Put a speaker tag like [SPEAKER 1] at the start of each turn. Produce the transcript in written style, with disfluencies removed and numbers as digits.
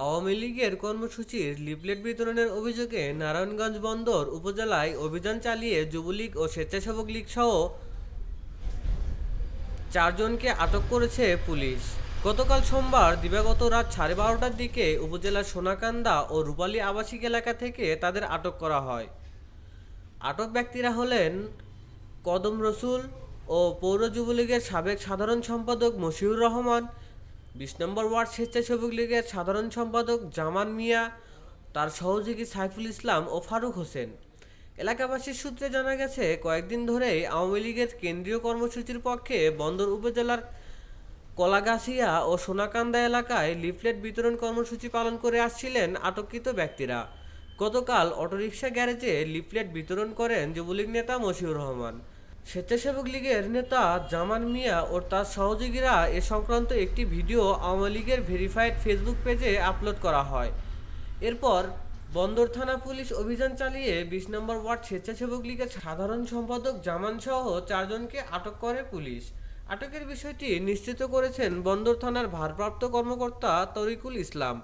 [SPEAKER 1] আওয়ামী লীগের কর্মসূচির লিফলেট বিতরণের অভিযোগে নারায়ণগঞ্জ বন্দর উপজেলায় অভিযান চালিয়ে যুবলীগ ও স্বেচ্ছাসেবক লীগ সহ 4 জনকে আটক করেছে পুলিশ। গতকাল সোমবার দিবাগত রাত 12:30টার দিকে উপজেলার সোনাকান্দা ও রূপালী আবাসিক এলাকা থেকে তাদের আটক করা হয়। আটক ব্যক্তিরা হলেন কদম রসুল ও পৌর যুবলীগের সাবেক সাধারণ সম্পাদক মশিউর রহমান, 20 নম্বর ওয়ার্ড স্বেচ্ছাসেবক লীগের সাধারণ সম্পাদক জামান মিয়া, তার সহযোগী সাইফুল ইসলাম ও ফারুক হোসেন। এলাকাবাসীর সূত্রে জানা গেছে, কয়েকদিন ধরেই আওয়ামী লীগের কেন্দ্রীয় কর্মসূচির পক্ষে বন্দর উপজেলার কলাগাছিয়া ও সোনাকান্দা এলাকায় লিফলেট বিতরণ কর্মসূচি পালন করে আসছিলেন আটককৃত ব্যক্তিরা। গতকাল অটোরিকশা গ্যারেজে লিফলেট বিতরণ করেন যুবলীগ নেতা মশিউর রহমান। স্বেচ্ছাসেবক লীগের নেতা জামান মিয়া ও তার সহযোগীরা এ সংক্রান্ত একটি ভিডিও আওয়ামী লীগের ভেরিফাইড ফেসবুক পেজে আপলোড করা হয়। এরপর বন্দর থানা পুলিশ অভিযান চালিয়ে 20 নম্বর ওয়ার্ড স্বেচ্ছাসেবক লীগের সাধারণ সম্পাদক জামান সহ 4 জনকে আটক করে পুলিশ। আটকের বিষয়টি নিশ্চিত করেছেন বন্দর থানার ভারপ্রাপ্ত কর্মকর্তা তরিকুল ইসলাম।